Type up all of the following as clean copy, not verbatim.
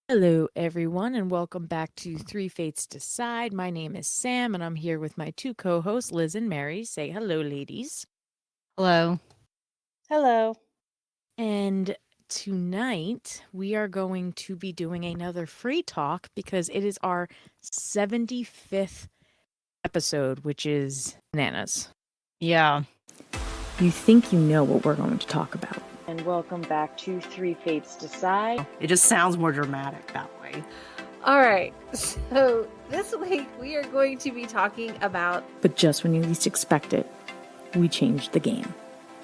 Hello, everyone, and welcome back to Three Fates Decide. My name is Sam, and I'm here with my two co-hosts, Liz and Mary. Say hello, ladies. Hello. Hello. And tonight, we are going to be doing another free talk because it is our 75th episode, which is bananas. Yeah. You think you know what we're going to talk about. And welcome back to Three Fates Decide. It just sounds more dramatic that way. All right. So this week we are going to be talking about. But just when you least expect it, we changed the game.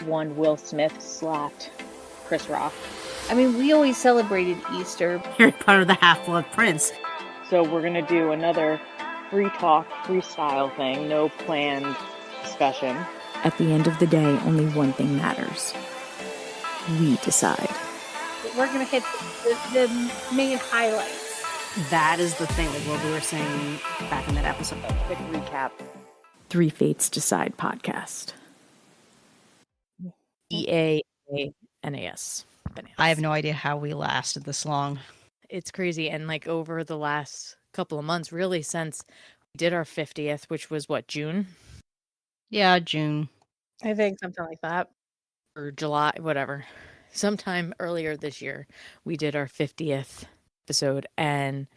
One Will Smith slapped Chris Rock. I mean, we always celebrated Easter. You're part of the Half-Blood Prince. So we're going to do another free talk, freestyle thing. No planned discussion. At the end of the day, only one thing matters. We decide. We're going to hit the main highlights. That is the thing, like what we were saying back in that episode. Quick recap. Three Fates Decide podcast. EANAS. Bananas. I have no idea how we lasted this long. It's crazy. And like over the last couple of months, really since we did our 50th, which was what, June? Yeah, June. I think something like that. Or July, whatever. Sometime earlier this year, we did our 50th episode, and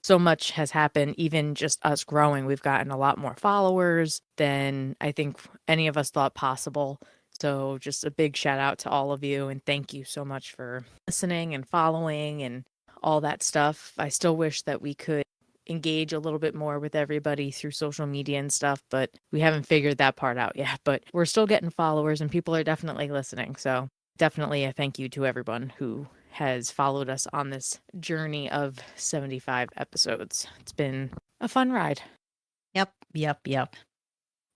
so much has happened, even just us growing. We've gotten a lot more followers than I think any of us thought possible. So just a big shout out to all of you, and thank you so much for listening and following and all that stuff. I still wish that we could engage a little bit more with everybody through social media and stuff, but we haven't figured that part out yet. But we're still getting followers and people are definitely listening. So definitely a thank you to everyone who has followed us on this journey of 75 episodes. It's been a fun ride. Yep.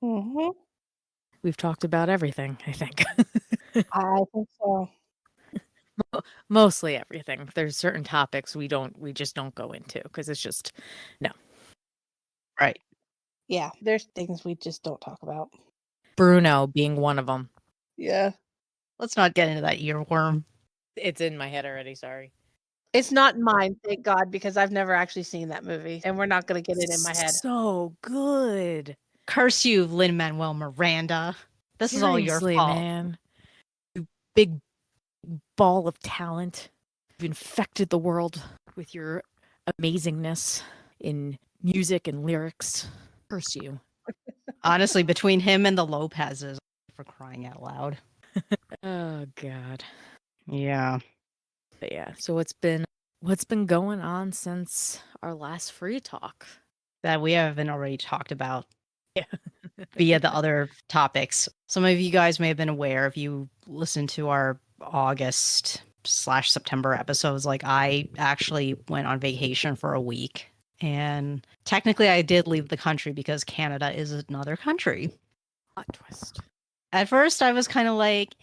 Mm-hmm. We've talked about everything, I think. I think so. Mostly everything. There's certain topics we just don't go into because it's just no. Right. Yeah, there's things we just don't talk about. Bruno being one of them. Yeah. Let's not get into that earworm. It's in my head already, sorry. It's not mine, thank God, because I've never actually seen that movie, and we're not going to get it in my head. So good. Curse you, Lin-Manuel Miranda. This is all your Seriously, fault. man. You big ball of talent. You've infected the world with your amazingness in music and lyrics. Curse you. Honestly, between him and the Lopez's, for crying out loud. Oh God. Yeah. But yeah, so what's been going on since our last free talk? That we haven't already talked about. Yeah. Via the other topics. Some of you guys may have been aware if you listened to our August/September episodes. Like, I actually went on vacation for a week. And technically I did leave the country because Canada is another country. Plot twist. At first I was kind of like,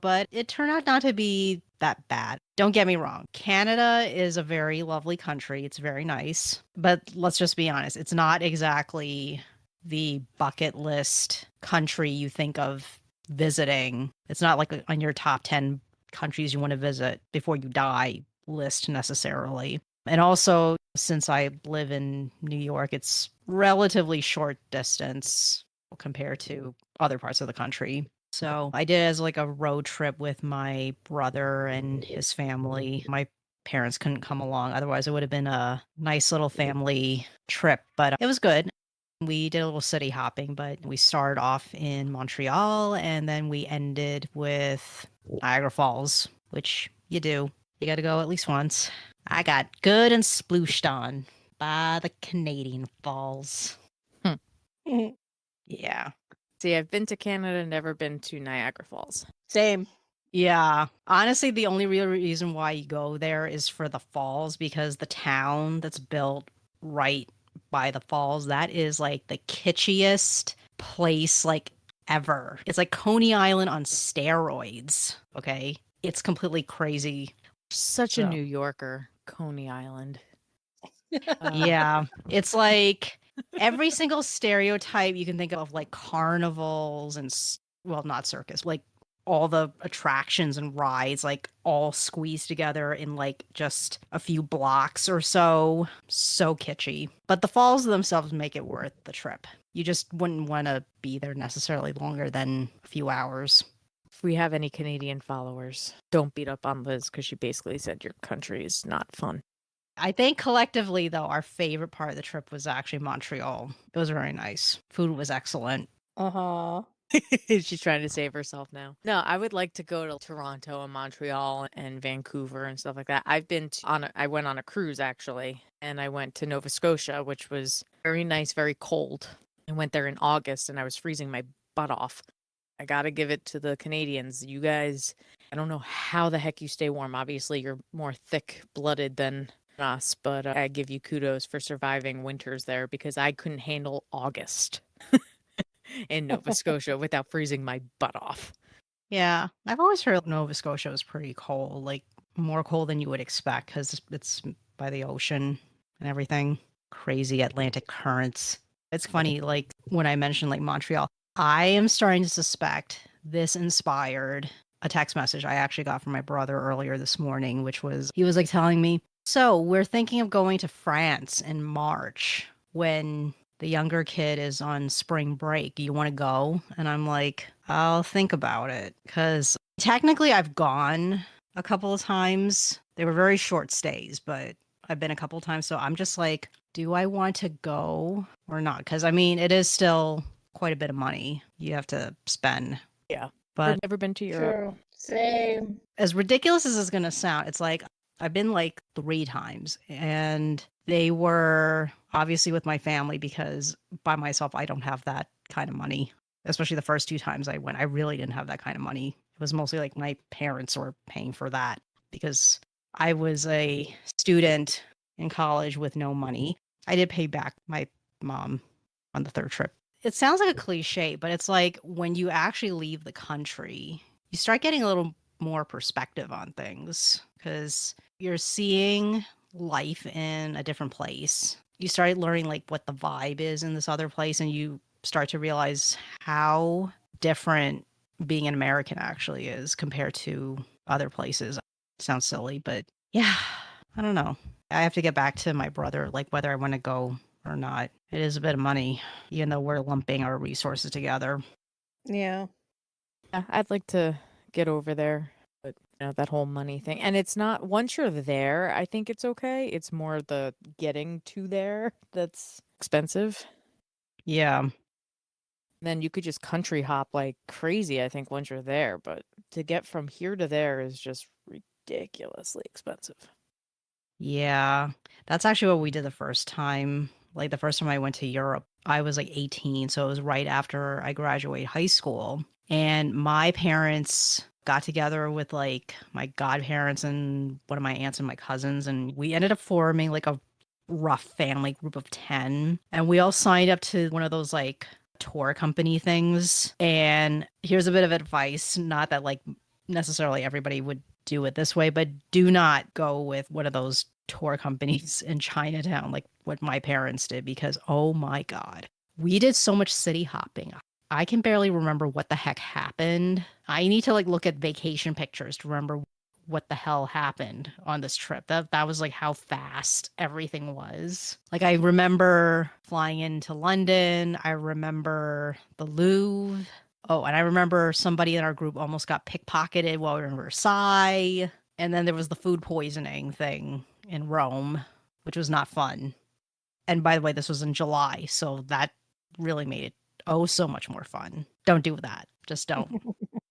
but it turned out not to be that bad. Don't get me wrong. Canada is a very lovely country. It's very nice. But let's just be honest. It's not exactly the bucket list country you think of visiting. It's not like on your top 10 countries you want to visit before you die list necessarily. And also, since I live in New York, it's relatively short distance compared to other parts of the country. So I did it as like a road trip with my brother and his family. My parents couldn't come along. Otherwise, it would have been a nice little family trip, but it was good. We did a little city hopping, but we started off in Montreal and then we ended with Niagara Falls, which you do. You got to go at least once. I got good and splooshed on by the Canadian Falls. Yeah. See, I've been to Canada, never been to Niagara Falls. Same. Yeah. Honestly, the only real reason why you go there is for the falls, because the town that's built right by the falls, that is like the kitschiest place like ever. It's like Coney Island on steroids. Okay. It's completely crazy. Such a New Yorker, Coney Island. Yeah. It's like every single stereotype you can think of like carnivals and, well, not circus, like all the attractions and rides like all squeezed together in like just a few blocks or so. So kitschy. But the falls themselves make it worth the trip. You just wouldn't want to be there necessarily longer than a few hours. If we have any Canadian followers, don't beat up on Liz because she basically said your country is not fun. I think collectively, though, our favorite part of the trip was actually Montreal. It was very nice. Food was excellent. Uh-huh. She's trying to save herself now. No, I would like to go to Toronto and Montreal and Vancouver and stuff like that. I went on a cruise actually, and I went to Nova Scotia, which was very nice, very cold. I went there in August and I was freezing my butt off. I got to give it to the Canadians. You guys, I don't know how the heck you stay warm. Obviously, you're more thick-blooded than us, but I give you kudos for surviving winters there because I couldn't handle August in Nova Scotia without freezing my butt off. Yeah, I've always heard Nova Scotia was pretty cold, like more cold than you would expect because it's by the ocean and everything. Crazy Atlantic currents. It's funny, like when I mentioned like Montreal, I am starting to suspect this inspired a text message I actually got from my brother earlier this morning, which was he was like telling me, so we're thinking of going to France in March when the younger kid is on spring break. You want to go? And I'm like, I'll think about it. Because technically, I've gone a couple of times. They were very short stays, but I've been a couple of times. So I'm just like, do I want to go or not? Because I mean, it is still quite a bit of money you have to spend. Yeah. But I've never been to Europe. True. Same. as ridiculous as it's going to sound, it's like I've been like 3 times and they were obviously with my family because by myself, I don't have that kind of money. Especially the first 2 times I went, I really didn't have that kind of money. It was mostly like my parents were paying for that because I was a student in college with no money. I did pay back my mom on the 3rd trip. It sounds like a cliche, but it's like when you actually leave the country, you start getting a little more perspective on things because you're seeing life in a different place. You start learning like what the vibe is in this other place, and you start to realize how different being an American actually is compared to other places. Sounds silly, but yeah, I don't know. I have to get back to my brother, like whether I want to go or not. It is a bit of money, even though we're lumping our resources together. Yeah. Yeah, I'd like to get over there, but that whole money thing. And it's not once you're there, I think it's okay. It's more the getting to there that's expensive. Yeah. Then you could just country hop like crazy, I think, once you're there. But to get from here to there is just ridiculously expensive. Yeah. That's actually what we did the first time. Like the first time I went to Europe, I was like 18. So it was right after I graduated high school. And my parents got together with like my godparents and one of my aunts and my cousins. And we ended up forming like a rough family group of 10. And we all signed up to one of those like tour company things. And here's a bit of advice, not that like necessarily everybody would do it this way, but do not go with one of those tour companies in Chinatown like what my parents did because oh my God, we did so much city hopping. I can barely remember what the heck happened. I need to like look at vacation pictures to remember what the hell happened on this trip. That was like how fast everything was. Like I remember flying into London. I remember the Louvre. Oh, and I remember somebody in our group almost got pickpocketed while we were in Versailles. And then there was the food poisoning thing in Rome, which was not fun. And by the way, this was in July, so that really made it so much more fun. Don't do that. Just don't.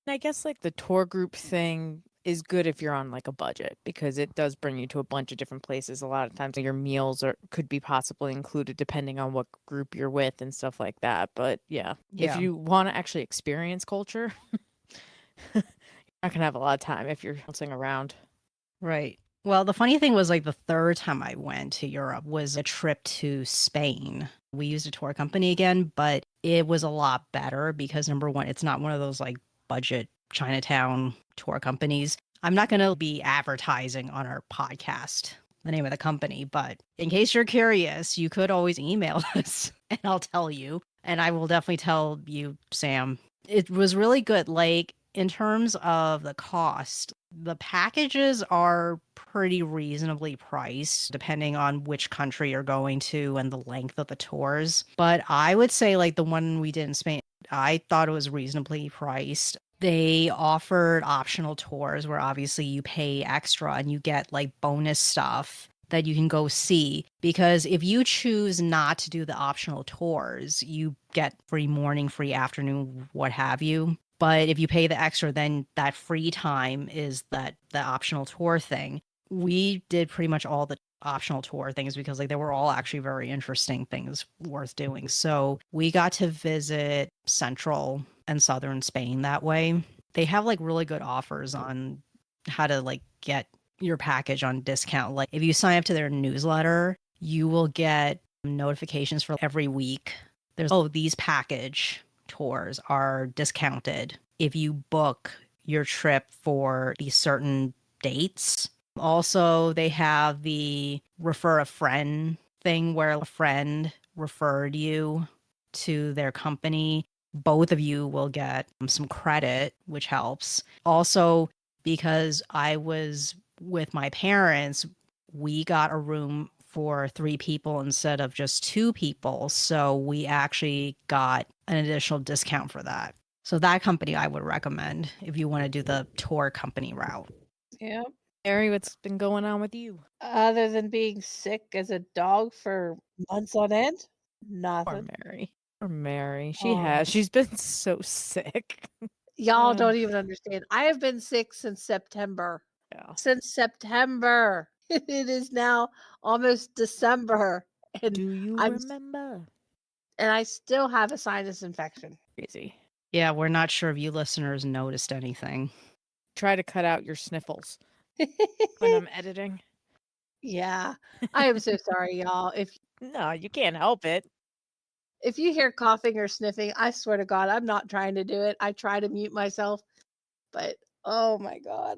I guess like the tour group thing is good if you're on like a budget because it does bring you to a bunch of different places. A lot of times your meals could be possibly included depending on what group you're with and stuff like that. But yeah. If you want to actually experience culture, you're not going to have a lot of time if you're bouncing around. Right. Well, the funny thing was like the 3rd time I went to Europe was a trip to Spain. We used a tour company again, but it was a lot better because number one, it's not one of those like budget Chinatown tour companies. I'm not going to be advertising on our podcast the name of the company, but in case you're curious, you could always email us and I'll tell you. And I will definitely tell you, Sam. It was really good. Like In terms of the cost, the packages are pretty reasonably priced depending on which country you're going to and the length of the tours. But I would say, like the one we did in Spain, I thought it was reasonably priced. They offered optional tours where obviously you pay extra and you get like bonus stuff that you can go see. Because if you choose not to do the optional tours, you get free morning, free afternoon, what have you. But if you pay the extra, then that free time is the optional tour thing. We did pretty much all the optional tour things because like they were all actually very interesting things worth doing. So we got to visit central and southern Spain that way. They have like really good offers on how to like get your package on discount. Like if you sign up to their newsletter, you will get notifications for every week. There's these package tours are discounted if you book your trip for these certain dates. Also, they have the refer a friend thing where a friend referred you to their company. Both of you will get some credit, which helps. Also, because I was with my parents, we got a room for 3 people instead of just 2 people. So we actually got an additional discount for that. So that company I would recommend if you want to do the tour company route. Yeah. Mary, what's been going on with you? Other than being sick as a dog for months on end, Poor nothing. Mary. Poor Mary. Oh. She's been so sick. Y'all Ugh. don't even understand. I have been sick since September. Yeah. Since September. It is now almost December. And Do you I'm remember? and I still have a sinus infection. Crazy. Yeah, we're not sure if you listeners noticed anything. Try to cut out your sniffles when I'm editing. Yeah. I am so sorry, y'all. No, you can't help it. If you hear coughing or sniffing, I swear to God, I'm not trying to do it. I try to mute myself, but oh my God,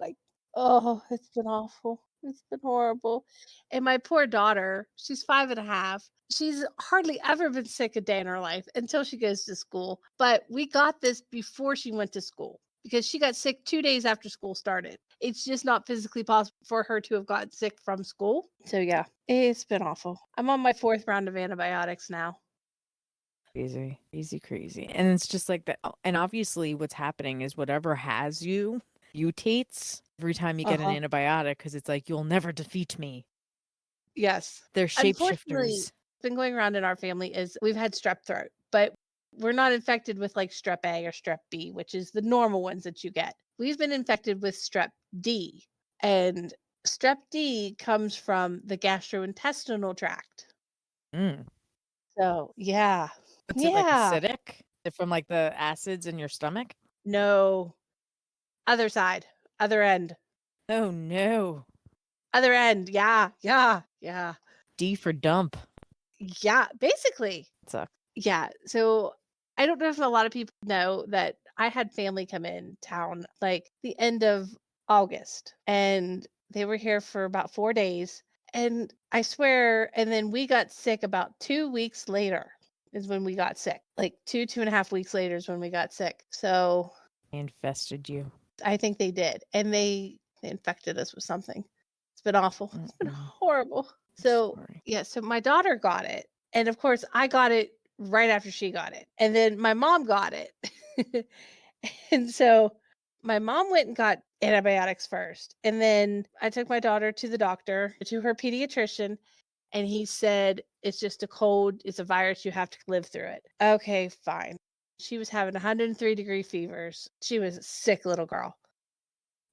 it's been awful. It's been horrible. And my poor daughter, she's 5.5. She's hardly ever been sick a day in her life until she goes to school. But we got this before she went to school because she got sick 2 days after school started. It's just not physically possible for her to have gotten sick from school. So yeah, it's been awful. I'm on my 4th round of antibiotics now. Crazy. And it's just like that. And obviously, what's happening is whatever has you mutates every time you get an antibiotic because it's like, you'll never defeat me. Yes. They're Unfortunately, shapeshifters. what's been going around in our family is we've had strep throat, but we're not infected with like strep A or strep B, which is the normal ones that you get. We've been infected with strep D, and strep D comes from the gastrointestinal tract. Mm. So, yeah. What's it like Yeah. acidic? Is it from like the acids in your stomach? No. Other side. Other end. Oh no. Other end. Yeah. Yeah. Yeah. D for dump. Yeah. Basically. Sucks. Yeah. So I don't know if a lot of people know that I had family come in town like the end of August, and they were here for about 4 days. And I swear, and then we got sick about 2 weeks later is when we got sick. Like 2.5 weeks later is when we got sick. So They infested you. I think they did. And they infected us with something. It's been awful. It's been horrible. So Sorry. yeah, so my daughter got it. And of course I got it right after she got it. And then my mom got it. And so my mom went and got antibiotics first. And then I took my daughter to the doctor, to her pediatrician, and he said, it's just a cold. It's a virus. You have to live through it. Okay, fine. She was having 103-degree fevers. She was a sick little girl.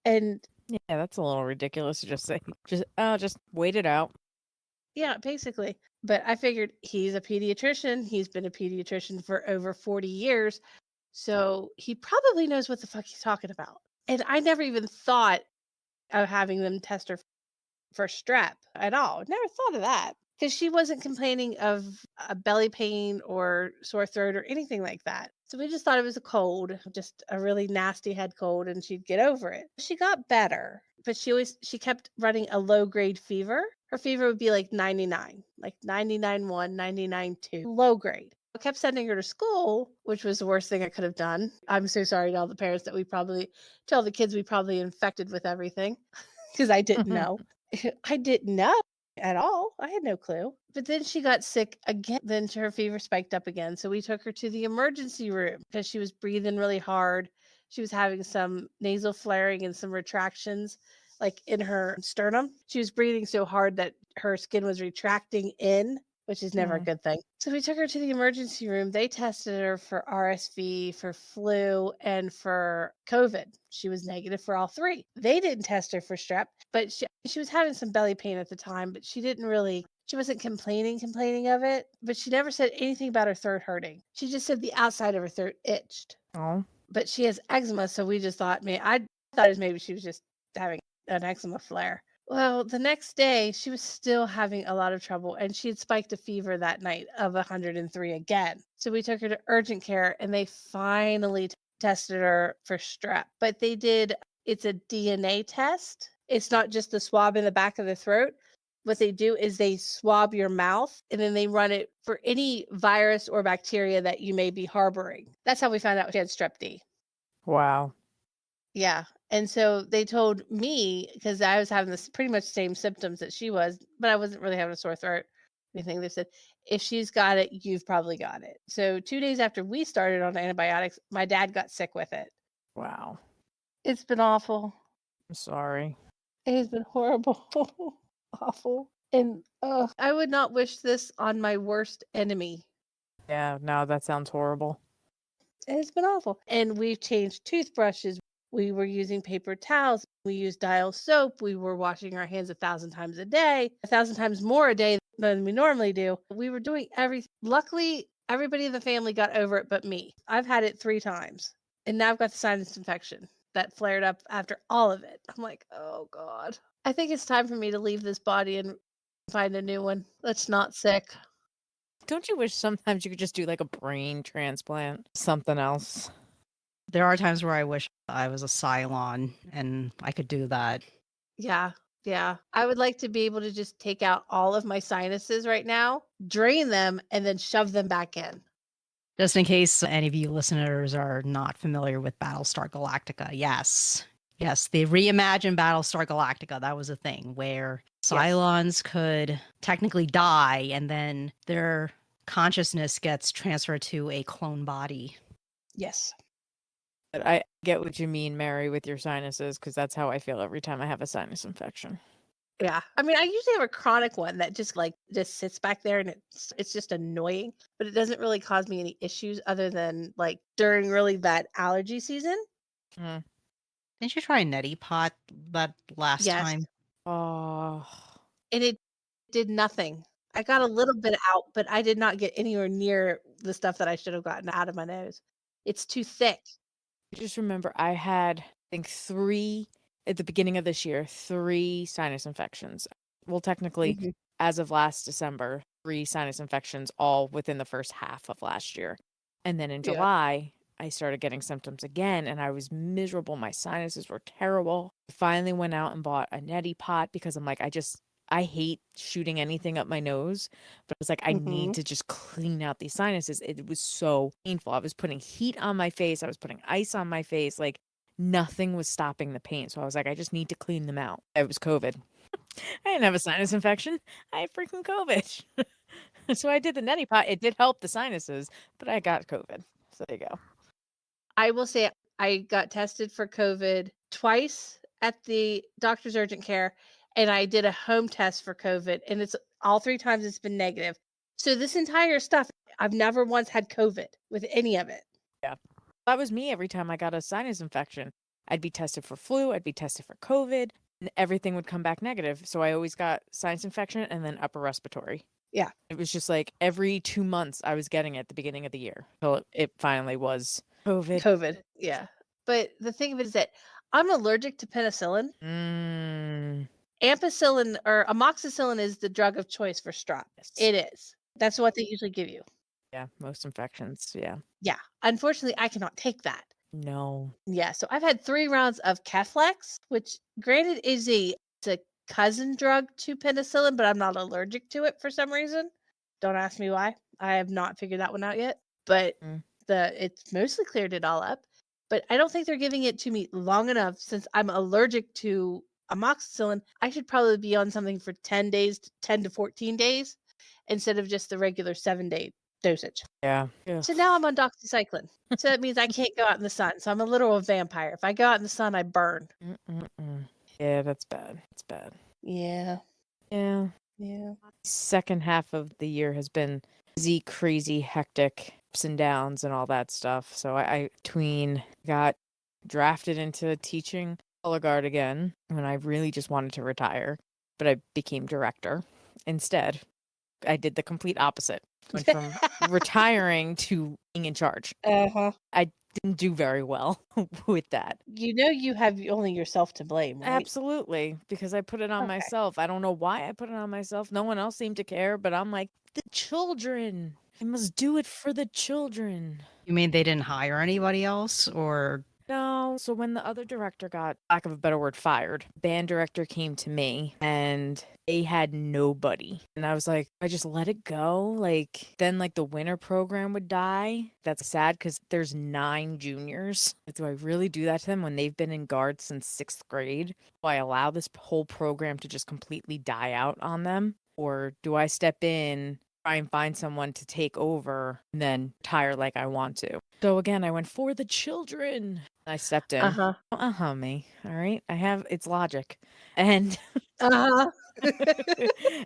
And Yeah, that's a little ridiculous to just say. Just wait it out. yeah, basically. But I figured he's a pediatrician. He's been a pediatrician for over 40 years. So he probably knows what the fuck he's talking about. And I never even thought of having them test her for strep at all. Never thought of that because she wasn't complaining of a belly pain or sore throat or anything like that. So we just thought it was a cold, just a really nasty head cold, and she'd get over it. She got better, but she kept running a low grade fever. Her fever would be like 99, like 99.1, 99.2, low grade. I kept sending her to school, which was the worst thing I could have done. I'm so sorry to all the parents that tell the kids we probably infected with everything because I didn't know. I didn't know at all. I had no clue. But then she got sick again. Then her fever spiked up again. So we took her to the emergency room because she was breathing really hard. She was having some nasal flaring and some retractions like in her sternum. She was breathing so hard that her skin was retracting in, which is never a good thing. So we took her to the emergency room. They tested her for RSV, for flu, and for COVID. She was negative for all three. They didn't test her for strep, but she was having some belly pain at the time, but she wasn't complaining of it, but she never said anything about her throat hurting. She just said the outside of her throat itched. Oh. But she has eczema, so we just thought, I thought it was maybe she was just having an eczema flare. Well, the next day, she was still having a lot of trouble, and she had spiked a fever that night of 103 again. So we took her to urgent care, and they finally tested her for strep. But it's a DNA test. It's not just the swab in the back of the throat. What they do is they swab your mouth, and then they run it for any virus or bacteria that you may be harboring. That's how we found out she had strep D. Wow. Yeah. And so they told me, because I was having this pretty much same symptoms that she was, but I wasn't really having a sore throat or anything. They said, if she's got it, you've probably got it. So 2 days after we started on antibiotics, my dad got sick with it. Wow. It's been awful. I'm sorry. It has been horrible. Awful. And I would not wish this on my worst enemy. Yeah, no, that sounds horrible. It's been awful. And we've changed toothbrushes. We were using paper towels. We used Dial soap. We were washing our hands 1,000 times a day, 1,000 times more a day than we normally do. We were doing everything. Luckily, everybody in the family got over it but me. I've had it 3 times. And now I've got the sinus infection that flared up after all of it. I'm like, oh God. I think it's time for me to leave this body and find a new one that's not sick. Don't you wish sometimes you could just do like a brain transplant? Something else. There are times where I wish I was a Cylon and I could do that. Yeah. Yeah. I would like to be able to just take out all of my sinuses right now, drain them, and then shove them back in. Just in case any of you listeners are not familiar with Battlestar Galactica, yes. Yes, they reimagined Battlestar Galactica. That was a thing where Cylons could technically die and then their consciousness gets transferred to a clone body. Yes. But I get what you mean, Mary, with your sinuses, because that's how I feel every time I have a sinus infection. Yeah. I mean, I usually have a chronic one that just sits back there and it's just annoying, but it doesn't really cause me any issues other than like during really bad allergy season. Didn't you try a neti pot that last Yes. time? Oh. And it did nothing. I got a little bit out, but I did not get anywhere near the stuff that I should have gotten out of my nose. It's too thick. I just remember I had, I think, 3 at the beginning of this year, 3 sinus infections. Well, technically, as of last December, 3 sinus infections all within the first half of last year. And then in July, I started getting symptoms again and I was miserable. My sinuses were terrible. I finally went out and bought a neti pot because I'm like, I hate shooting anything up my nose, but I was like, I need to just clean out these sinuses. It was so painful. I was putting heat on my face. I was putting ice on my face. Like nothing was stopping the pain. So I was like, I just need to clean them out. It was COVID. I didn't have a sinus infection. I had freaking COVID. So I did the neti pot. It did help the sinuses, but I got COVID. So there you go. I will say I got tested for COVID twice at the doctor's urgent care, and I did a home test for COVID, and it's all 3 times it's been negative. So this entire stuff, I've never once had COVID with any of it. Yeah. That was me every time I got a sinus infection. I'd be tested for flu, I'd be tested for COVID, and everything would come back negative. So I always got sinus infection and then upper respiratory. Yeah. It was just like every 2 months I was getting it at the beginning of the year. So it finally was COVID. COVID. Yeah. But the thing of it is that I'm allergic to penicillin. Ampicillin or amoxicillin is the drug of choice for strep. Yes. It is. That's what they usually give you. Yeah, most infections. Yeah. Yeah. Unfortunately, I cannot take that. No. Yeah. So I've had 3 rounds of Keflex, which granted it's a cousin drug to penicillin, but I'm not allergic to it for some reason. Don't ask me why. I have not figured that one out yet. But it's mostly cleared it all up. But I don't think they're giving it to me long enough since I'm allergic to amoxicillin. I should probably be on something for 10 days, 10 to 14 days instead of just the regular 7-day dosage. Yeah. So now I'm on doxycycline. So that means I can't go out in the sun. So I'm a literal vampire. If I go out in the sun, I burn. Yeah, that's bad. It's bad. Yeah. Yeah. Yeah. Second half of the year has been busy, crazy, hectic, ups and downs and all that stuff. So I got drafted into teaching color guard again when I really just wanted to retire, but I became director instead. I did the complete opposite. Went from retiring to being in charge. Uh-huh. I didn't do very well with that. You know you have only yourself to blame, right? Absolutely, because I put it on Okay. myself. I don't know why I put it on myself. No one else seemed to care, but I'm like, the children. I must do it for the children. You mean they didn't hire anybody else, or No. So when the other director got, lack of a better word, fired, band director came to me and they had nobody. And I was like, I just let it go. Like, then like the winter program would die. That's sad because there's 9 juniors. Do I really do that to them when they've been in guard since 6th grade? Do I allow this whole program to just completely die out on them? Or do I step in, try and find someone to take over, and then retire like I want to? So again, I went for the children. I stepped in. Me. All right. It's logic. And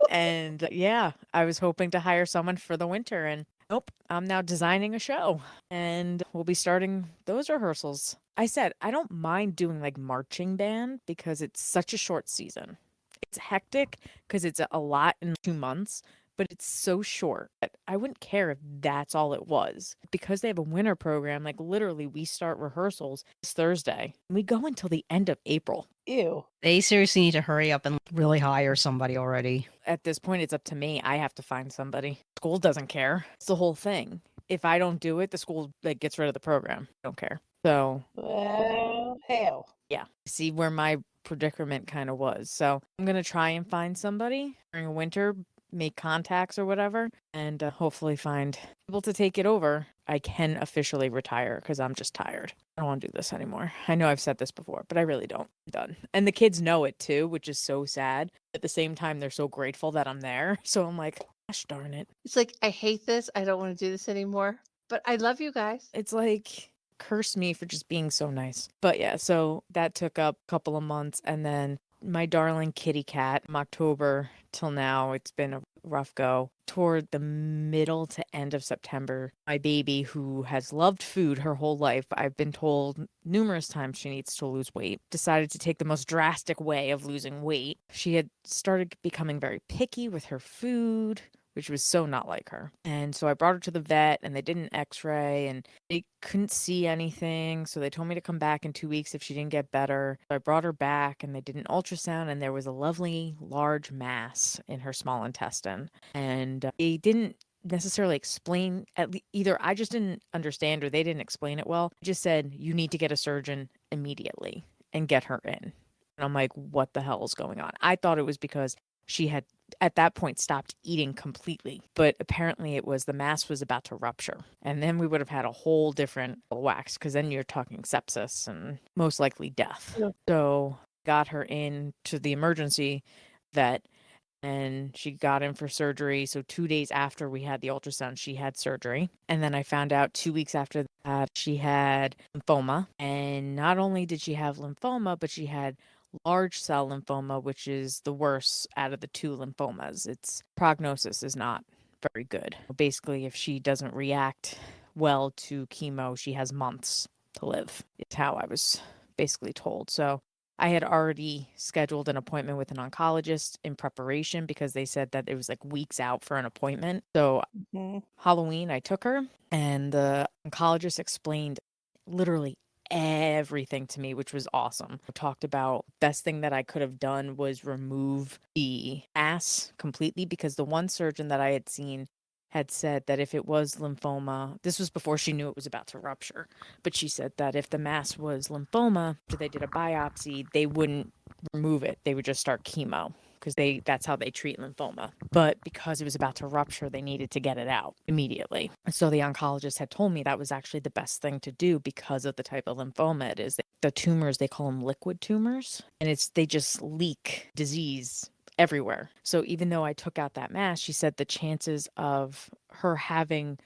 and yeah, I was hoping to hire someone for the winter, and nope, I'm now designing a show and we'll be starting those rehearsals. I said, I don't mind doing like marching band because it's such a short season. It's hectic because it's a lot in 2 months, but it's so short that I wouldn't care if that's all it was. Because they have a winter program, like literally we start rehearsals this Thursday. We go until the end of April. Ew. they seriously need to hurry up and really hire somebody already? At this point, it's up to me. I have to find somebody. School doesn't care. It's the whole thing. If I don't do it, the school like gets rid of the program. I don't care. So Well, hell. yeah, see where my predicament kind of was. So I'm gonna try and find somebody during winter, make contacts or whatever, and hopefully find people to take it over. I can officially retire because I'm just tired. I don't want to do this anymore. I know I've said this before, but I really don't. I'm done. And the kids know it too, which is so sad. At the same time, they're so grateful that I'm there. So I'm like, gosh darn it. It's like, I hate this. I don't want to do this anymore. But I love you guys. It's like, curse me for just being so nice. But yeah, so that took up a couple of months. And then my darling kitty cat, from October till now, it's been a rough go. Toward the middle to end of September, my baby, who has loved food her whole life, I've been told numerous times she needs to lose weight, decided to take the most drastic way of losing weight. She had started becoming very picky with her food, which was so not like her. And so I brought her to the vet and they did an x-ray and they couldn't see anything. So they told me to come back in 2 weeks if she didn't get better. So I brought her back and they did an ultrasound and there was a lovely large mass in her small intestine. And they didn't necessarily explain, either I just didn't understand or they didn't explain it well. They just said, you need to get a surgeon immediately and get her in. And I'm like, what the hell is going on? I thought it was because she had at that point stopped eating completely, but apparently it was the mass was about to rupture, and then we would have had a whole different wax because then you're talking sepsis and most likely death. Yeah. So got her in to the emergency vet and she got in for surgery. So 2 days after we had the ultrasound, she had surgery. And then I found out 2 weeks after that she had lymphoma. And not only did she have lymphoma, but she had large cell lymphoma, which is the worst out of the 2 lymphomas. Its prognosis is not very good. Basically, if she doesn't react well to chemo, she has months to live. It's how I was basically told. So I had already scheduled an appointment with an oncologist in preparation because they said that it was like weeks out for an appointment. So Halloween, I took her and the oncologist explained literally everything to me, which was awesome. We talked about best thing that I could have done was remove the mass completely because the one surgeon that I had seen had said that if it was lymphoma, this was before she knew it was about to rupture, but she said that if the mass was lymphoma, after they did a biopsy, they wouldn't remove it. They would just start chemo because that's how they treat lymphoma. But because it was about to rupture, they needed to get it out immediately. So the oncologist had told me that was actually the best thing to do because of the type of lymphoma it is. The tumors, they call them liquid tumors, and they just leak disease everywhere. So even though I took out that mass, she said the chances of her having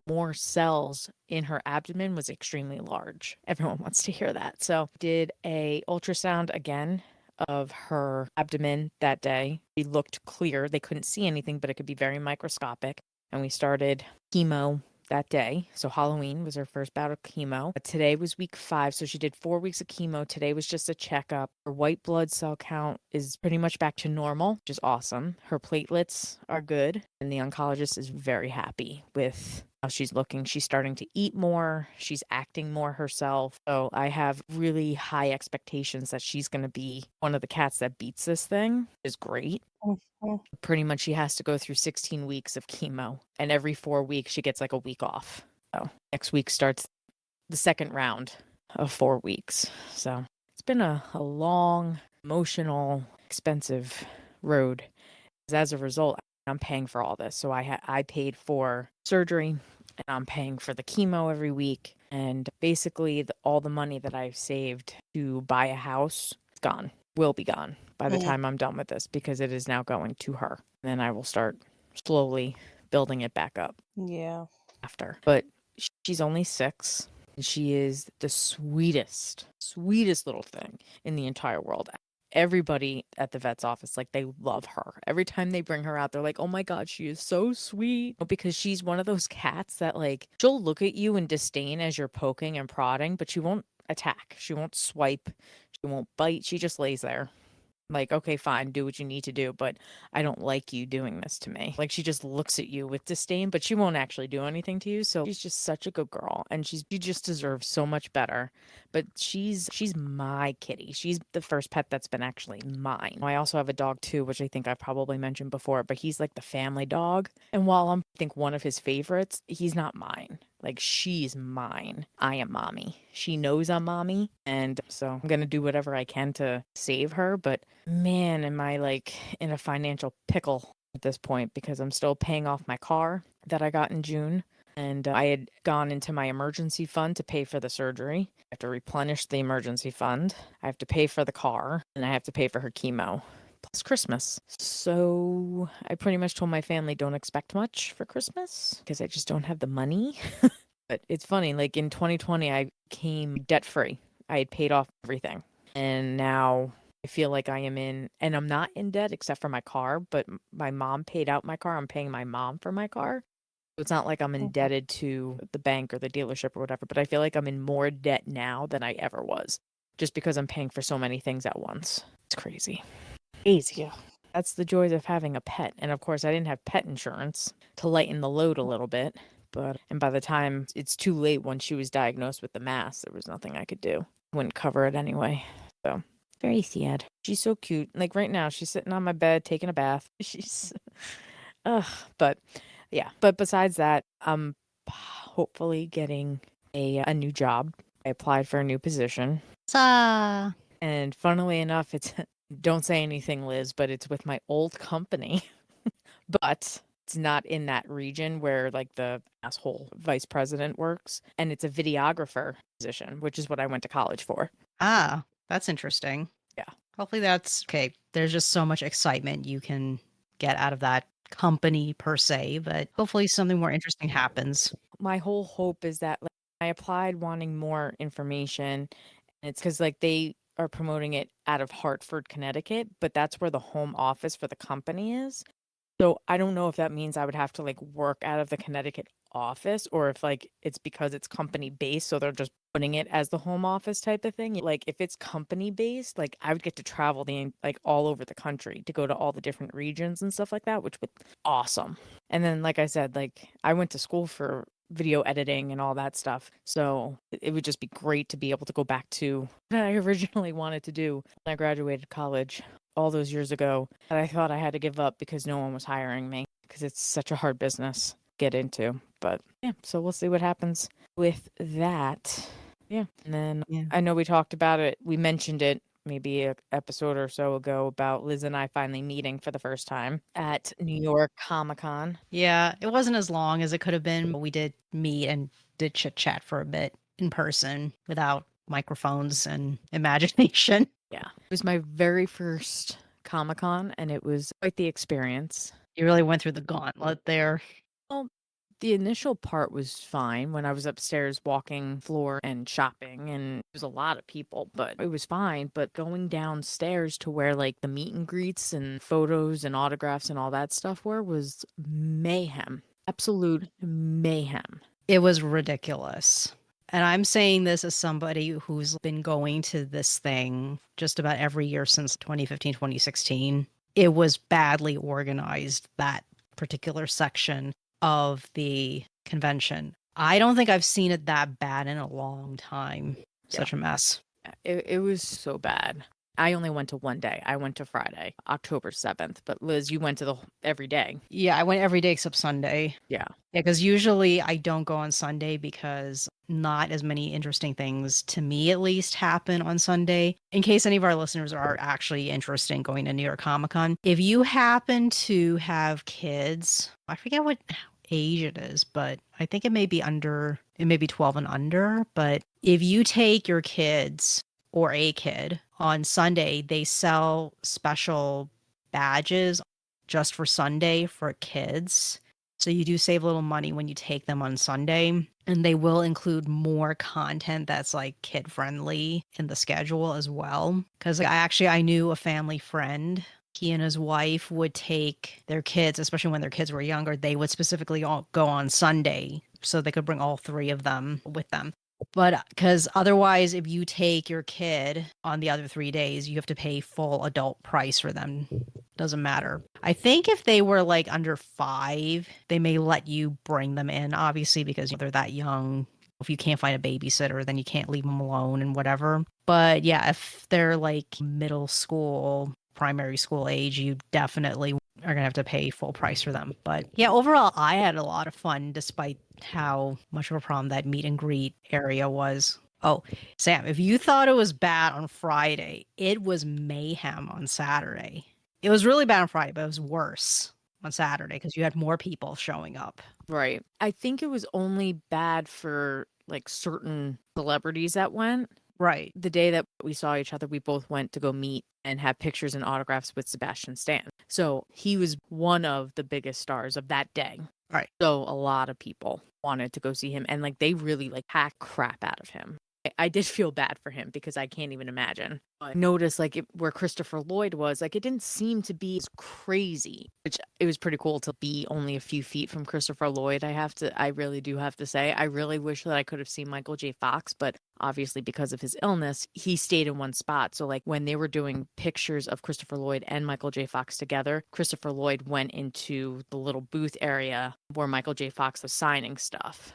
more cells in her abdomen was extremely large. Everyone wants to hear that. So did a ultrasound again of her abdomen that day. It looked clear. They couldn't see anything, but it could be very microscopic. And we started chemo that day. So Halloween was her first bout of chemo. Today was week 5. So she did 4 weeks of chemo. Today was just a checkup. Her white blood cell count is pretty much back to normal, which is awesome. Her platelets are good. And the oncologist is very happy with how she's looking. She's starting to eat more. She's acting more herself. So I have really high expectations that she's going to be one of the cats that beats this thing. Is great. Mhm. Pretty much she has to go through 16 weeks of chemo, and every 4 weeks she gets like a week off. So next week starts the second round of 4 weeks. So it's been a long, emotional, expensive road. As a result, I'm paying for all this. So I paid for surgery, and I'm paying for the chemo every week. And basically all the money that I've saved to buy a house is gone, will be gone by the time I'm done with this, because it is now going to her. And then I will start slowly building it back up Yeah. after. But she's only 6. And she is the sweetest little thing in the entire world. Everybody at the vet's office, like, they love her. Every time they bring her out, they're like, oh my God, she is so sweet. Because she's one of those cats that, like, she'll look at you in disdain as you're poking and prodding, but she won't attack. She won't swipe. She won't bite. She just lays there. Like, okay, fine, do what you need to do, but I don't like you doing this to me. Like, she just looks at you with disdain, but she won't actually do anything to you. So she's just such a good girl, and she just deserves so much better. But she's my kitty. She's the first pet that's been actually mine. I also have a dog too, which I think I probably mentioned before, but he's like the family dog. And while I'm, I think, one of his favorites, he's not mine. Like, she's mine. I am mommy. She knows I'm mommy. And so I'm going to do whatever I can to save her. But man, am I like in a financial pickle at this point, because I'm still paying off my car that I got in June. And I had gone into my emergency fund to pay for the surgery. I have to replenish the emergency fund. I have to pay for the car, and I have to pay for her chemo, plus Christmas. So I pretty much told my family, don't expect much for Christmas, because I just don't have the money. But it's funny, like in 2020, I became debt free. I had paid off everything. And now I feel like I am in, and I'm not in debt except for my car, but my mom paid out my car. I'm paying my mom for my car. So it's not like I'm indebted to the bank or the dealership or whatever, but I feel like I'm in more debt now than I ever was, just because I'm paying for so many things at once. It's crazy. Crazy. Yeah. That's the joys of having a pet. And of course, I didn't have pet insurance to lighten the load a little bit. And by the time it's too late, when she was diagnosed with the mass, there was nothing I could do. Wouldn't cover it anyway. So very sad. She's so cute. Like right now, she's sitting on my bed taking a bath. She's, but yeah. But besides that, I'm hopefully getting a new job. I applied for a new position. Sa. And funnily enough, it's, don't say anything, Liz, but it's with my old company. But it's not in that region where like the asshole vice president works. And it's a videographer position, which is what I went to college for. Ah, that's interesting. Yeah. Hopefully that's okay. There's just so much excitement you can get out of that company per se, but hopefully something more interesting happens. My whole hope is that, like, I applied wanting more information. And it's because like they are promoting it out of Hartford, Connecticut, but that's where the home office for the company is. So I don't know if that means I would have to like work out of the Connecticut office, or if like it's because it's company based, so they're just putting it as the home office type of thing. Like if it's company based, like I would get to travel like all over the country to go to all the different regions and stuff like that, which would be awesome. And then like I said, like I went to school for video editing and all that stuff. So it would just be great to be able to go back to what I originally wanted to do when I graduated college all those years ago, that I thought I had to give up because no one was hiring me, because it's such a hard business to get into. But yeah, so we'll see what happens with that. Yeah. And then I know we talked about it. We mentioned it maybe an episode or so ago about Liz and I finally meeting for the first time at New York Comic Con. Yeah, it wasn't as long as it could have been, but we did meet and did chit chat for a bit in person without microphones and imagination. Yeah. It was my very first Comic Con, and it was quite the experience. You really went through the gauntlet there. Well, the initial part was fine when I was upstairs walking floor and shopping, and it was a lot of people, but it was fine. But going downstairs to where like the meet and greets and photos and autographs and all that stuff was mayhem. Absolute mayhem. It was ridiculous. And I'm saying this as somebody who's been going to this thing just about every year since 2015, 2016. It was badly organized, that particular section of the convention. I don't think I've seen it that bad in a long time. Such a mess. It was so bad. I only went to one day. I went to Friday, October 7th. But Liz, you went to every day. Yeah, I went every day except Sunday. Yeah. Yeah, because usually I don't go on Sunday because not as many interesting things, to me at least, happen on Sunday. In case any of our listeners are actually interested in going to New York Comic Con, if you happen to have kids, I forget what age it is, but I think it may be 12 and under. But if you take your kids or a kid on Sunday, they sell special badges just for Sunday for kids. So you do save a little money when you take them on Sunday, and they will include more content that's like kid friendly in the schedule as well. Because I knew a family friend. He and his wife would take their kids, especially when their kids were younger. They would specifically all go on Sunday so they could bring all three of them with them. But because otherwise, if you take your kid on the other 3 days, you have to pay full adult price for them. Doesn't matter. I think if they were like under 5, they may let you bring them in, obviously, because they're that young. If you can't find a babysitter, then you can't leave them alone and whatever. But yeah, if they're like middle school, primary school age, you definitely are going to have to pay full price for them. But yeah, overall, I had a lot of fun despite how much of a problem that meet and greet area was. Oh, Sam, if you thought it was bad on Friday, it was mayhem on Saturday. It was really bad on Friday, but it was worse on Saturday because you had more people showing up. Right. I think it was only bad for like certain celebrities that went. Right. The day that we saw each other, we both went to go meet and have pictures and autographs with Sebastian Stan. So he was one of the biggest stars of that day. Right. So a lot of people wanted to go see him, and like they really like hacked crap out of him. I did feel bad for him because I can't even imagine. I noticed like where Christopher Lloyd was, like it didn't seem to be as crazy, which it was pretty cool to be only a few feet from Christopher Lloyd. I really do have to say, I really wish that I could have seen Michael J. Fox, but obviously because of his illness, he stayed in one spot. So like when they were doing pictures of Christopher Lloyd and Michael J. Fox together, Christopher Lloyd went into the little booth area where Michael J. Fox was signing stuff.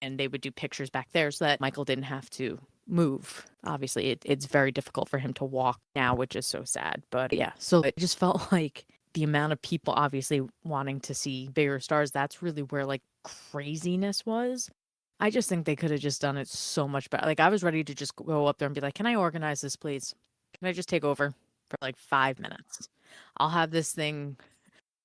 And they would do pictures back there so that Michael didn't have to move. Obviously, it's very difficult for him to walk now, which is so sad. But yeah, so it just felt like the amount of people obviously wanting to see bigger stars, that's really where like craziness was. I just think they could have just done it so much better. Like I was ready to just go up there and be like, can I organize this, please? Can I just take over for like 5 minutes? I'll have this thing.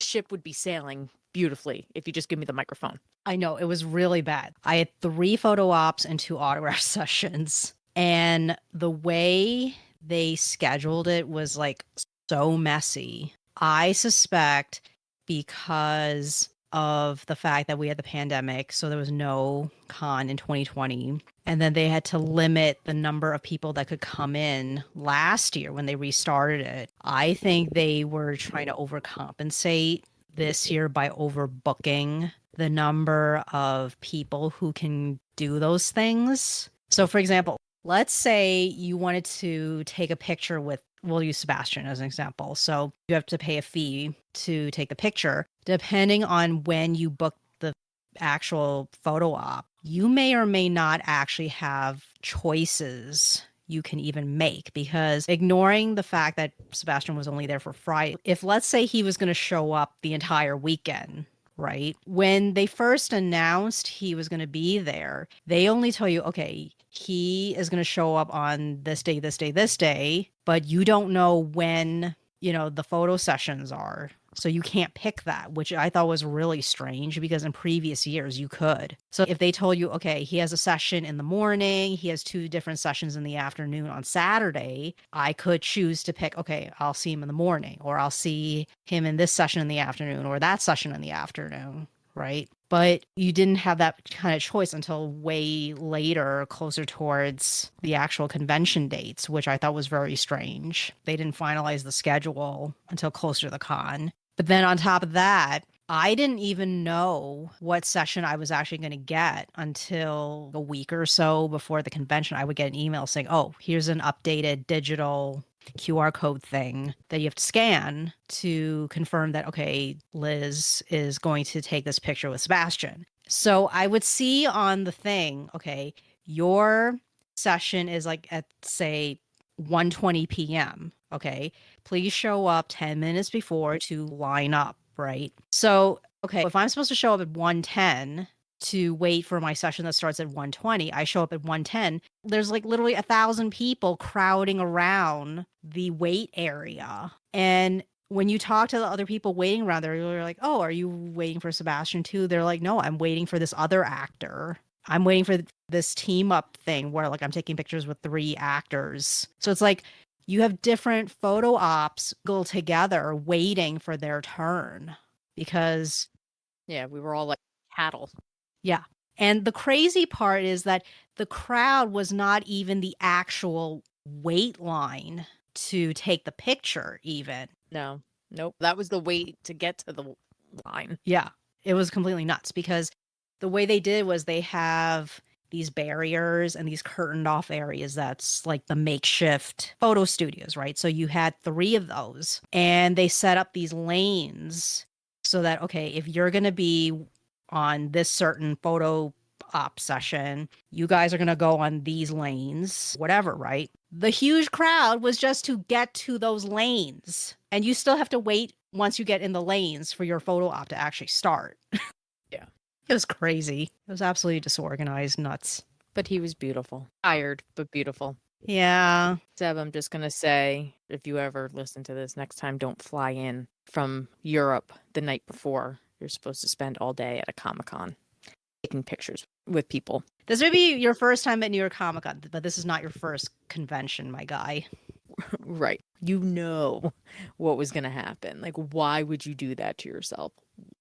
Ship would be sailing beautifully if you just give me the microphone. I know, it was really bad. I had 3 photo ops and 2 autograph sessions. And the way they scheduled it was like so messy. I suspect because of the fact that we had the pandemic, so there was no con in 2020. And then they had to limit the number of people that could come in last year when they restarted it. I think they were trying to overcompensate this year by overbooking the number of people who can do those things. So for example, let's say you wanted to take a picture with, we'll use Sebastian as an example. So you have to pay a fee to take the picture. Depending on when you book the actual photo op, you may or may not actually have choices you can even make, because ignoring the fact that Sebastian was only there for Friday, if let's say he was going to show up the entire weekend, right? When they first announced he was going to be there, they only tell you, okay, he is going to show up on this day, this day, this day, but you don't know when, the photo sessions are. So you can't pick that, which I thought was really strange because in previous years you could. So if they told you, okay, he has a session in the morning, he has 2 different sessions in the afternoon on Saturday, I could choose to pick, okay, I'll see him in the morning, or I'll see him in this session in the afternoon, or that session in the afternoon, right? But you didn't have that kind of choice until way later, closer towards the actual convention dates, which I thought was very strange. They didn't finalize the schedule until closer to the con. But then on top of that, I didn't even know what session I was actually going to get until a week or so before the convention. I would get an email saying, oh, here's an updated digital QR code thing that you have to scan to confirm that, okay, Liz is going to take this picture with Sebastian. So I would see on the thing, okay, your session is like at, say, 1:20 p.m. Okay, please show up 10 minutes before to line up, right? So, okay, if I'm supposed to show up at 1:10 to wait for my session that starts at 1:20, I show up at 1:10. There's like literally 1,000 people crowding around the wait area. And when you talk to the other people waiting around there, you're like, oh, are you waiting for Sebastian too? They're like, no, I'm waiting for this other actor. I'm waiting for this team up thing where like I'm taking pictures with 3 actors. So it's like you have different photo ops go together waiting for their turn because Yeah, we were all like cattle. yeah. And the crazy part is that the crowd was not even the actual wait line to take the picture even. No, nope. That was the wait to get to the line. Yeah. It was completely nuts because the way they did was they have these barriers and these curtained off areas that's like the makeshift photo studios, right? So you had 3 of those and they set up these lanes so that, okay, if you're going to be on this certain photo op session, you guys are going to go on these lanes, whatever, right? The huge crowd was just to get to those lanes. And you still have to wait once you get in the lanes for your photo op to actually start. Yeah. It was crazy. It was absolutely disorganized, nuts. But he was beautiful. Tired, but beautiful. Yeah. Seb, I'm just going to say, if you ever listen to this next time, don't fly in from Europe the night before. You're supposed to spend all day at a Comic-Con taking pictures with people. This may be your first time at New York Comic Con, but this is not your first convention, my guy. Right. You know what was going to happen. Like, why would you do that to yourself?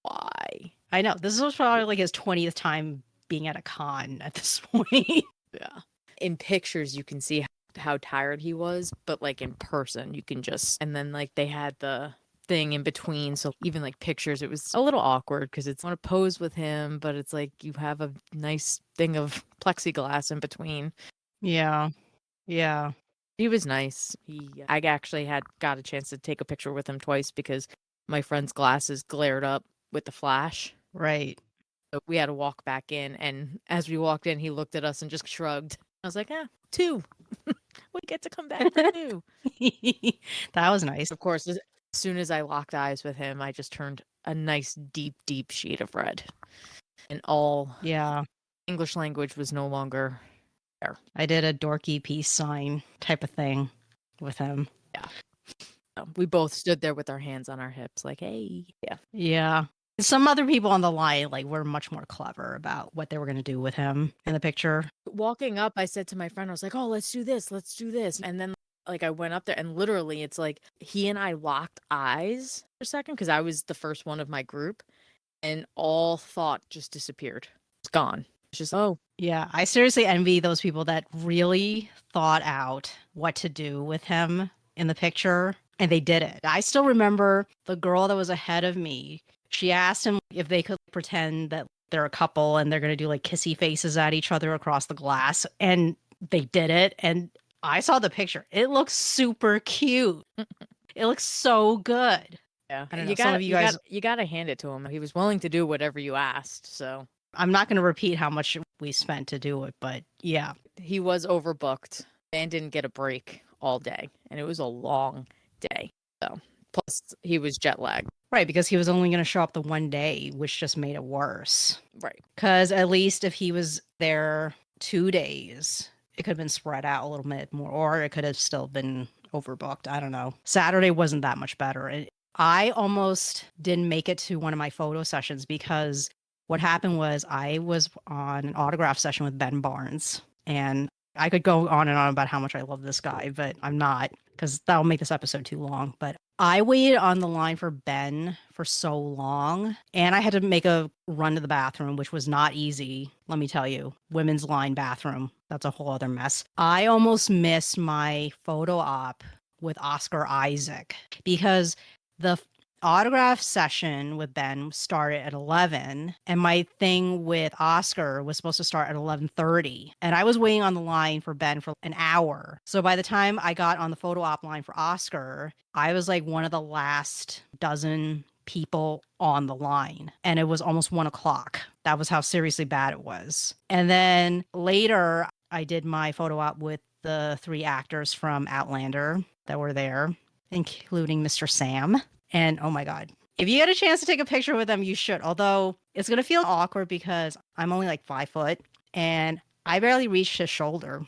Why? I know. This was probably like his 20th time being at a con at this point. Yeah. In pictures, you can see how tired he was, but like in person, you can just, and then like they had the thing in between. So even like pictures, it was a little awkward because it's want to pose with him, but it's like you have a nice thing of plexiglass in between. Yeah. Yeah. He was nice. I actually got a chance to take a picture with him twice because my friend's glasses glared up with the flash. Right. So we had to walk back in, and as we walked in, he looked at us and just shrugged. I was like, 2. We get to come back for 2. That was nice. Of course, as soon as I locked eyes with him, I just turned a nice, deep, deep shade of red. And all English language was no longer there. I did a dorky peace sign type of thing with him. Yeah. We both stood there with our hands on our hips like, hey. Yeah. Yeah. Some other people on the line like were much more clever about what they were going to do with him in the picture. Walking up, I said to my friend, I was like, oh, let's do this. Let's do this. And then like I went up there and literally it's like he and I locked eyes for a second because I was the first one of my group and all thought just disappeared. It's gone. It's just, oh. Yeah, I seriously envy those people that really thought out what to do with him in the picture and they did it. I still remember the girl that was ahead of me. She asked him if they could pretend that they're a couple and they're going to do like kissy faces at each other across the glass. And they did it. And I saw the picture. It looks super cute. It looks so good. Yeah. I don't know. You got to hand it to him. He was willing to do whatever you asked. So I'm not going to repeat how much we spent to do it, but yeah. He was overbooked and didn't get a break all day. And it was a long day. So plus he was jet lagged. Right, because he was only going to show up the one day, which just made it worse. Right. Because at least if he was there 2 days, it could have been spread out a little bit more, or it could have still been overbooked. I don't know. Saturday wasn't that much better. I almost didn't make it to one of my photo sessions because what happened was I was on an autograph session with Ben Barnes, and I could go on and on about how much I love this guy, but I'm not, because that'll make this episode too long. But I waited on the line for Ben for so long, and I had to make a run to the bathroom, which was not easy. Let me tell you, women's line bathroom, that's a whole other mess. I almost missed my photo op with Oscar Isaac because the autograph session with Ben started at 11, and my thing with Oscar was supposed to start at 11:30, and I was waiting on the line for Ben for an hour. So by the time I got on the photo op line for Oscar, I was like one of the last dozen people on the line, and it was almost 1 o'clock. That was how seriously bad it was. And then later I did my photo op with the 3 actors from Outlander that were there, including Mr. Sam. And oh my God, if you get a chance to take a picture with them, you should. Although it's going to feel awkward because I'm only like 5 foot and I barely reached his shoulder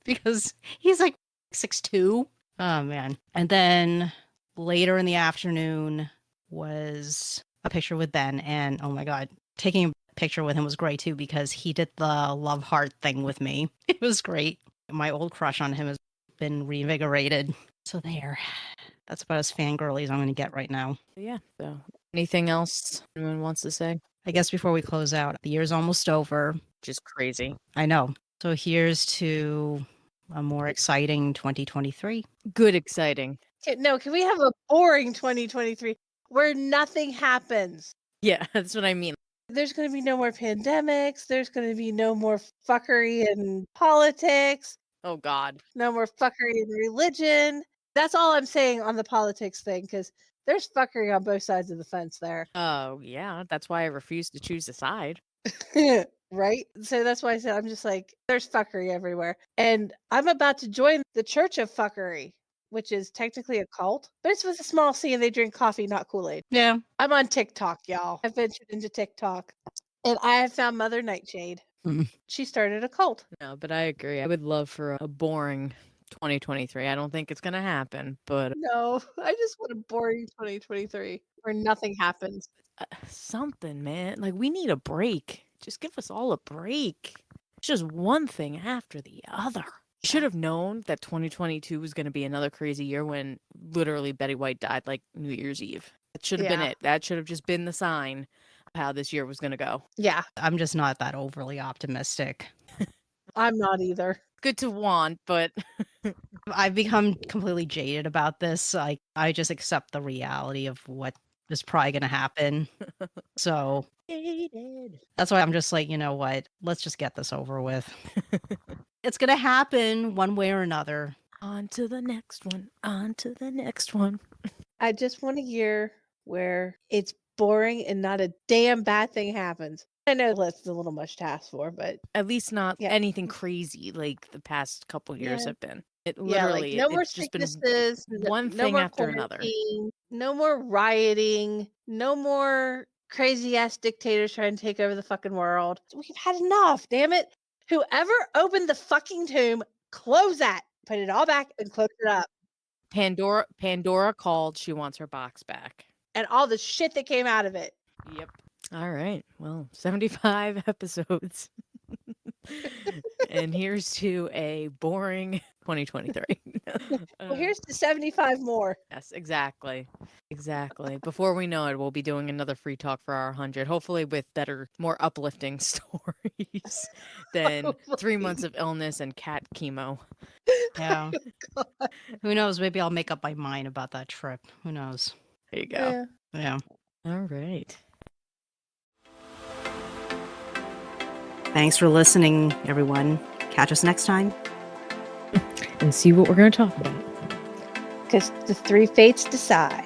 because he's like 6'2". Oh man. And then later in the afternoon was a picture with Ben. And oh my God, taking a picture with him was great too because he did the love heart thing with me. It was great. My old crush on him has been reinvigorated. So there. That's about as fangirly as I'm going to get right now. Yeah. So, anything else anyone wants to say? I guess before we close out, the year's almost over. Just crazy. I know. So here's to a more exciting 2023. Good, exciting. No, can we have a boring 2023 where nothing happens? Yeah, that's what I mean. There's going to be no more pandemics. There's going to be no more fuckery in politics. Oh God. No more fuckery in religion. That's all I'm saying on the politics thing, because there's fuckery on both sides of the fence there. Oh yeah, that's why I refuse to choose a side. Right? So that's why I said I'm just like, there's fuckery everywhere. And I'm about to join the Church of Fuckery, which is technically a cult, but it's with a small C and they drink coffee, not Kool-Aid. Yeah. I'm on TikTok, y'all. I've ventured into TikTok. And I have found Mother Nightshade. She started a cult. No, but I agree. I would love for a boring 2023. I don't think it's gonna happen, but No, I just want a boring 2023 where nothing happens. something, man. Like we need a break. Just give us all a break. It's just one thing after the other. Should have known that 2022 was going to be another crazy year when literally Betty White died like New Year's Eve. That should have been it. That should have just been the sign of how this year was going to go. Yeah. I'm just not that overly optimistic. I'm not either. Good to want, but I've become completely jaded about this. I just accept the reality of what is probably going to happen. So that's why I'm just like, you know what? Let's just get this over with. It's going to happen one way or another. On to the next one. On to the next one. I just want a year where it's boring and not a damn bad thing happens. I know that's a little much to ask for, but at least not anything crazy like the past couple years have been. It literally, no more it's just been sicknesses, one thing after another. No more rioting, no more crazy ass dictators trying to take over the fucking world. We've had enough, damn it. Whoever opened the fucking tomb, close that. Put it all back and close it up. Pandora called. She wants her box back. And all the shit that came out of it. Yep. All right. Well, 75 episodes. And here's to a boring 2023. Well, here's to 75 more. Yes, exactly. Exactly. Before we know it, we'll be doing another free talk for our 100, hopefully with better, more uplifting stories than 3 months of illness and cat chemo. Yeah. Who knows? Maybe I'll make up my mind about that trip. Who knows? There you go. Yeah. All right. Thanks for listening, everyone. Catch us next time. And see what we're going to talk about. Because the 3 fates decide.